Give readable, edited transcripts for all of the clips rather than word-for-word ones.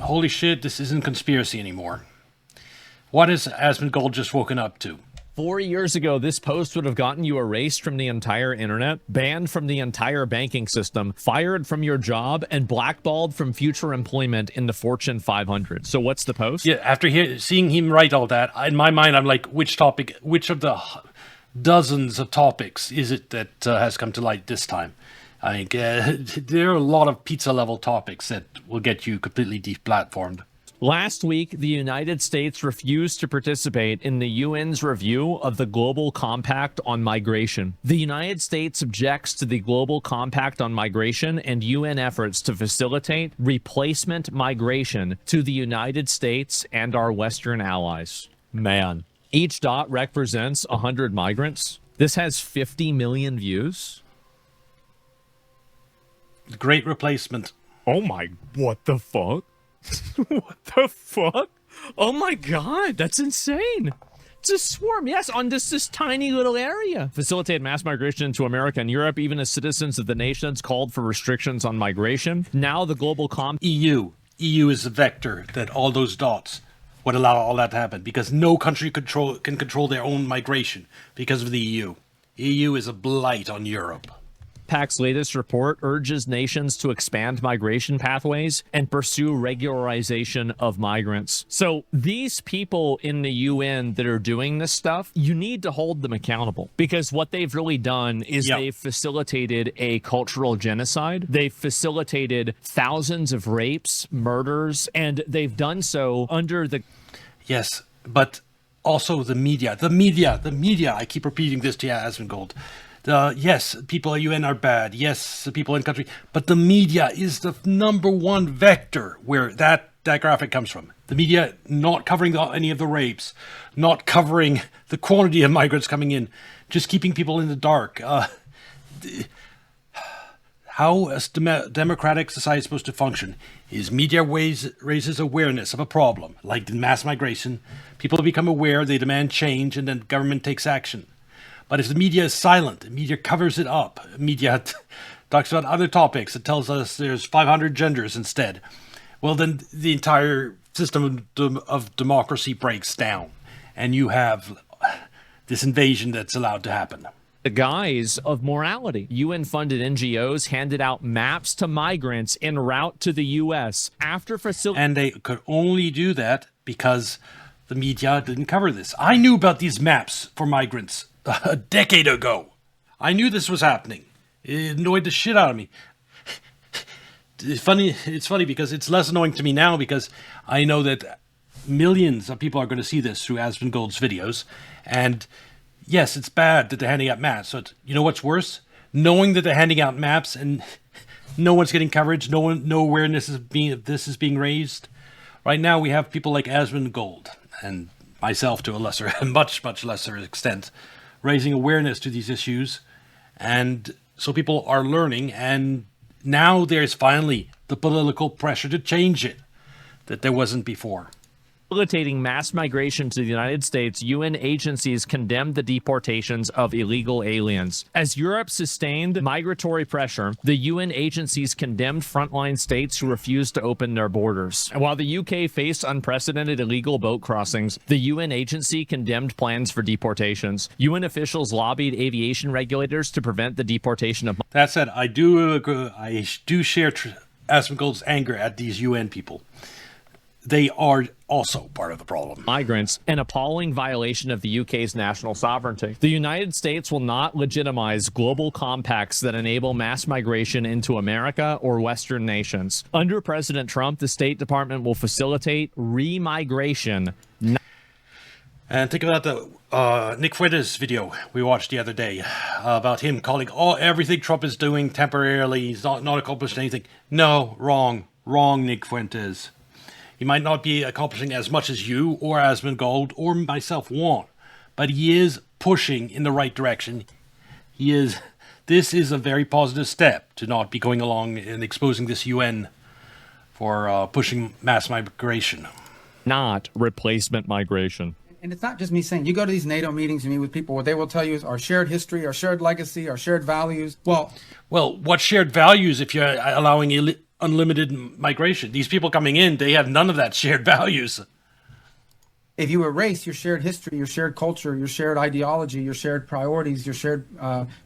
holy shit, this isn't conspiracy anymore. What has Asmongold just woken up to? 4 years ago, this post would have gotten you erased from the entire internet, banned from the entire banking system, fired from your job, and blackballed from future employment in the Fortune 500. So what's the post? Yeah, after seeing him write all that, in my mind, I'm like, which of the dozens of topics is it that has come to light this time? I think there are a lot of pizza-level topics that will get you completely deplatformed. Last week, the United States refused to participate in the UN's review of the Global Compact on Migration. The United States objects to the Global Compact on Migration and UN efforts to facilitate replacement migration to the United States and our Western allies. Man, each dot represents 100 migrants. This has 50 million views. The Great Replacement. Oh my, what the fuck? What the fuck? Oh my god, that's insane. It's a swarm, yes, on this tiny little area. Facilitate mass migration into America and Europe, even as citizens of the nations called for restrictions on migration. Now the global EU is the vector that all those dots would allow all that to happen, because no country can control their own migration because of the EU. EU is a blight on Europe. Compact's latest report urges nations to expand migration pathways and pursue regularization of migrants. So these people in the UN that are doing this stuff, you need to hold them accountable, because what they've really done is they've facilitated a cultural genocide. They've facilitated thousands of rapes, murders, and they've done so under the... Yes, but also the media. I keep repeating this to you, Asmongold. Yes, people at UN are bad. Yes, the people in country. But the media is the number one vector where that graphic comes from. The media not covering any of the rapes, not covering the quantity of migrants coming in, just keeping people in the dark. How a democratic society is supposed to function is media raises awareness of a problem, like mass migration. People become aware, they demand change, and then government takes action. But if the media is silent, the media covers it up. Media talks about other topics. It tells us there's 500 genders instead. Well, then the entire system of democracy breaks down, and you have this invasion that's allowed to happen. The guise of morality. UN-funded NGOs handed out maps to migrants en route to the U.S. after facilitating... And they could only do that because the media didn't cover this. I knew about these maps for migrants a decade ago. I knew this was happening. It annoyed the shit out of me. It's funny because it's less annoying to me now, because I know that millions of people are going to see this through Asmongold's videos. And yes, it's bad that they're handing out maps. So you know what's worse? Knowing that they're handing out maps and no one's getting coverage, no awareness of this is being raised. Right now we have people like Asmongold and myself to a much lesser extent, raising awareness to these issues, and so people are learning, and now there's finally the political pressure to change it that there wasn't before. Facilitating mass migration to the United States, UN agencies condemned the deportations of illegal aliens. As Europe sustained migratory pressure, the UN agencies condemned frontline states who refused to open their borders. And while the UK faced unprecedented illegal boat crossings, the UN agency condemned plans for deportations. UN officials lobbied aviation regulators to prevent the deportation of... That said, I do share Asmongold's anger at these UN people. They are also part of the problem. Migrants, an appalling violation of the UK's national sovereignty. The United States will not legitimize global compacts that enable mass migration into America or Western nations. Under President Trump, the State Department will facilitate remigration. And think about the Nick Fuentes video we watched the other day about him calling everything Trump is doing temporarily. He's not accomplished anything. No, wrong, Nick Fuentes. He might not be accomplishing as much as you or Asmongold or myself want, but he is pushing in the right direction. This is a very positive step to not be going along and exposing this UN for pushing mass migration. Not replacement migration. And it's not just me saying, you go to these NATO meetings, you meet with people, what they will tell you is our shared history, our shared legacy, our shared values. Well, what shared values if you're allowing unlimited migration. These people coming in, they have none of that shared values. If you erase your shared history, your shared culture, your shared ideology, your shared priorities, your shared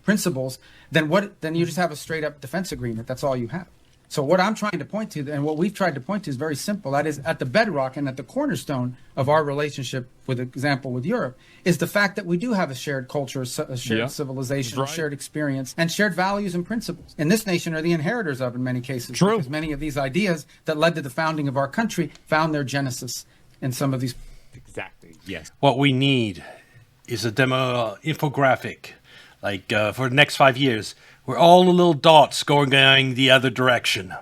principles, then you just have a straight up defense agreement. That's all you have. So what I'm trying to point to, and what we've tried to point to, is very simple. That is, at the bedrock and at the cornerstone of our relationship, with example with Europe, is the fact that we do have a shared culture, a shared civilization, a shared experience, and shared values and principles. And this nation are the inheritors of, in many cases. True. Because many of these ideas that led to the founding of our country found their genesis in some of these. Exactly. Yes. What we need is a demo infographic, like for the next 5 years, where all the little dots going the other direction.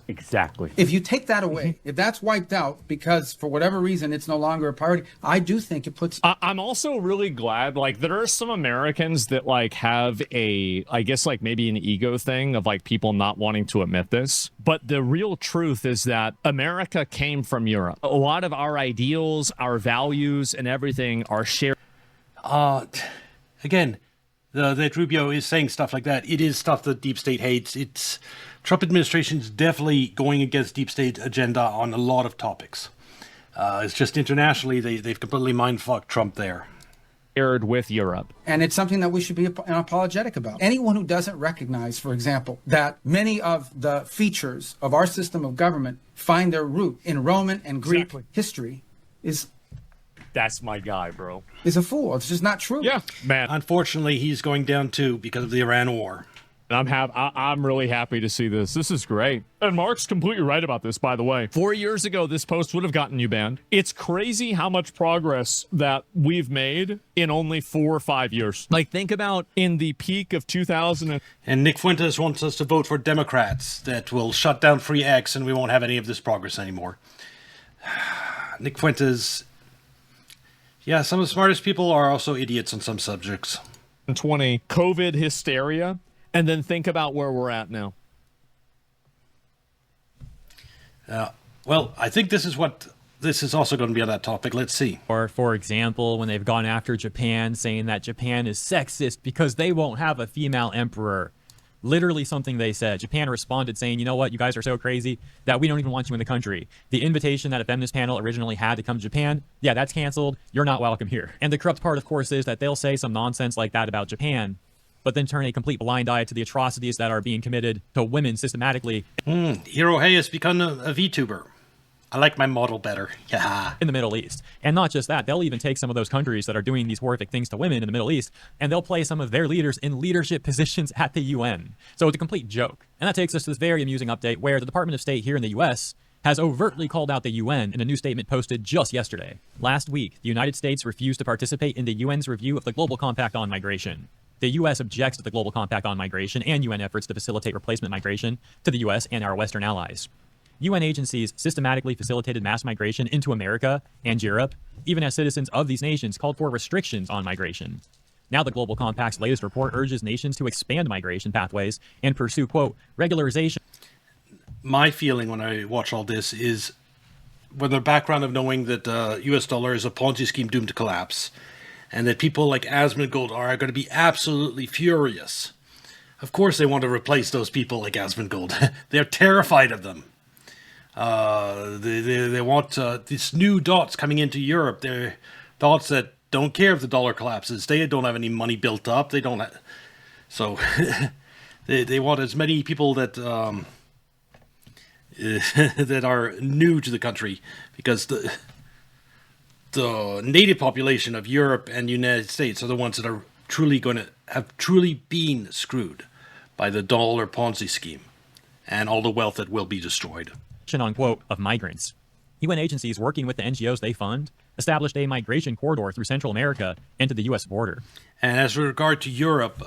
Exactly. If you take that away, if that's wiped out because for whatever reason it's no longer a priority, I do think it puts. I'm also really glad, like, there are some Americans that, like, have I guess, like, maybe an ego thing of, like, people not wanting to admit this. But the real truth is that America came from Europe. A lot of our ideals, our values, and everything are shared. Again, that Rubio is saying stuff like that. It is stuff that deep state hates. It's Trump administration's definitely going against deep state agenda on a lot of topics. It's just internationally they've completely mind-fucked Trump there. Shared with Europe. And it's something that we should be apologetic about. Anyone who doesn't recognize, for example, that many of the features of our system of government find their root in Roman and Greek history That's my guy, bro. is a fool. It's just not true. Yeah, man. Unfortunately, he's going down too because of the Iran war. I'm really happy to see this. This is great. And Mark's completely right about this, by the way. 4 years ago, this post would have gotten you banned. It's crazy how much progress that we've made in only 4 or 5 years. Like, think about in the peak of 2000. And Nick Fuentes wants us to vote for Democrats that will shut down Free X and we won't have any of this progress anymore. Nick Fuentes... Yeah, some of the smartest people are also idiots on some subjects. 20 COVID hysteria, and then think about where we're at now. Well, I think this is also going to be on that topic. Let's see. Or, for example, when they've gone after Japan, saying that Japan is sexist because they won't have a female emperor. Literally something they said. Japan responded saying, you know what, you guys are so crazy that we don't even want you in the country. The invitation that a feminist panel originally had to come to Japan, yeah, that's canceled. You're not welcome here. And the corrupt part, of course, is that they'll say some nonsense like that about Japan, but then turn a complete blind eye to the atrocities that are being committed to women systematically. Hirohei has become a VTuber. I like my model better. Yeah. In the Middle East. And not just that, they'll even take some of those countries that are doing these horrific things to women in the Middle East, and they'll place some of their leaders in leadership positions at the UN. So it's a complete joke. And that takes us to this very amusing update where the Department of State here in the US has overtly called out the UN in a new statement posted just yesterday. Last week, the United States refused to participate in the UN's review of the Global Compact on Migration. The U.S. objects to the Global Compact on Migration and UN efforts to facilitate replacement migration to the U.S. and our Western allies. UN agencies systematically facilitated mass migration into America and Europe, even as citizens of these nations called for restrictions on migration. Now the Global Compact's latest report urges nations to expand migration pathways and pursue, quote, regularization. My feeling when I watch all this is, with the background of knowing that U.S. dollar is a Ponzi scheme doomed to collapse, and that people like Asmongold are going to be absolutely furious. Of course they want to replace those people like Asmongold. They're terrified of them. They want these new dots coming into Europe. They're dots that don't care if the dollar collapses. They don't have any money built up. They don't have, so they want as many people that that are new to the country, because the native population of Europe and the United States are the ones that are truly going to have truly been screwed by the dollar Ponzi scheme and all the wealth that will be destroyed. On, quote, of migrants. UN agencies working with the NGOs they fund established a migration corridor through Central America into the U.S. border. And as regard to Europe,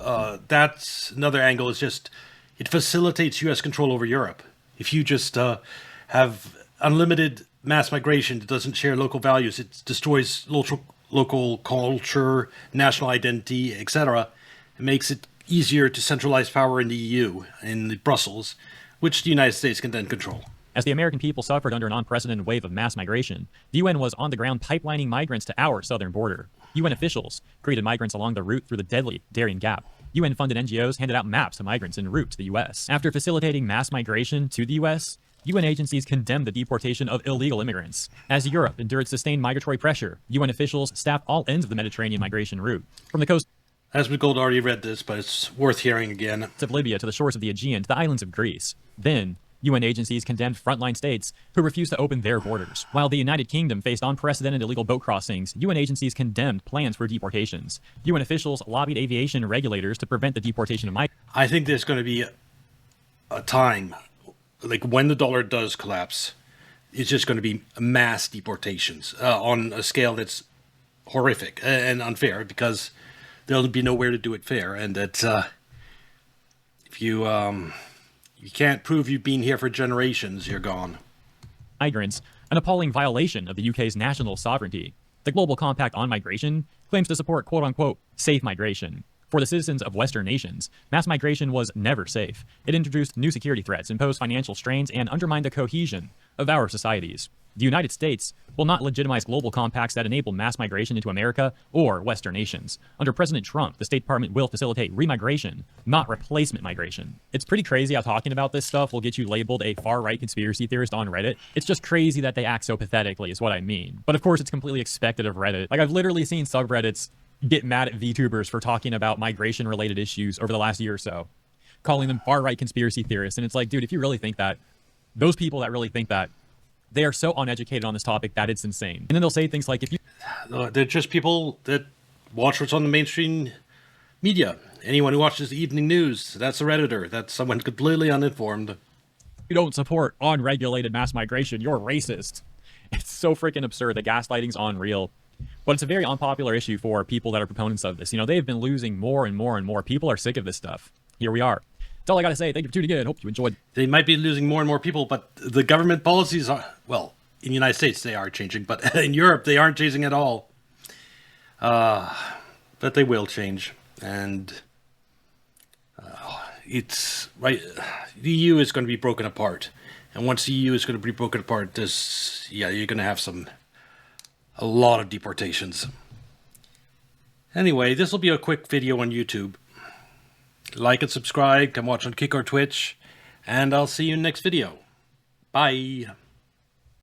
that's another angle. Is just it facilitates U.S. control over Europe. If you just have unlimited mass migration that doesn't share local values, it destroys local culture, national identity, etc. It makes it easier to centralize power in the EU, in Brussels, which the United States can then control. As the American people suffered under an unprecedented wave of mass migration, the UN was on the ground pipelining migrants to our southern border. UN officials greeted migrants along the route through the deadly Darien Gap. UN-funded NGOs handed out maps of migrants en route to the U.S. After facilitating mass migration to the U.S., UN agencies condemned the deportation of illegal immigrants. As Europe endured sustained migratory pressure, UN officials staffed all ends of the Mediterranean migration route, from the coast Asmongold already read this, but it's worth hearing again. of Libya to the shores of the Aegean to the islands of Greece. Then, UN agencies condemned frontline states who refused to open their borders. While the United Kingdom faced unprecedented illegal boat crossings, UN agencies condemned plans for deportations. UN officials lobbied aviation regulators to prevent the deportation of migrants. I think there's going to be a time, like when the dollar does collapse, it's just going to be mass deportations on a scale that's horrific and unfair, because there'll be nowhere to do it fair, and that if you can't prove you've been here for generations, you're gone. Migrants, an appalling violation of the UK's national sovereignty. The Global Compact on Migration claims to support quote-unquote safe migration. For the citizens of Western nations, mass migration was never safe. It introduced new security threats, imposed financial strains, and undermined the cohesion of our societies. The United States will not legitimize global compacts that enable mass migration into America or Western nations. Under President Trump, the State Department will facilitate remigration, not replacement migration. It's pretty crazy how talking about this stuff will get you labeled a far-right conspiracy theorist on Reddit. It's just crazy that they act so pathetically is what I mean. But of course, it's completely expected of Reddit. Like, I've literally seen subreddits get mad at VTubers for talking about migration-related issues over the last year or so, calling them far-right conspiracy theorists. And it's like, dude, if you really think that, those people that really think that, they are so uneducated on this topic that it's insane. And then they'll say things like, if you... They're just people that watch what's on the mainstream media. Anyone who watches the evening news, that's a Redditor. That's someone completely uninformed. you don't support unregulated mass migration, you're racist. It's so freaking absurd. The gaslighting's unreal. But it's a very unpopular issue for people that are proponents of this. You know, they've been losing more and more and more. People are sick of this stuff. Here we are. That's all I got to say. Thank you for tuning in. Hope you enjoyed. They might be losing more and more people, but the government policies are, well, in the United States they are changing, but in Europe they aren't changing at all. But they will change. And it's right. The EU is going to be broken apart. And once the EU is going to be broken apart, you're going to have a lot of deportations. Anyway, this will be a quick video on YouTube. Like and subscribe, come watch on Kick or Twitch, and I'll see you in the next video. Bye.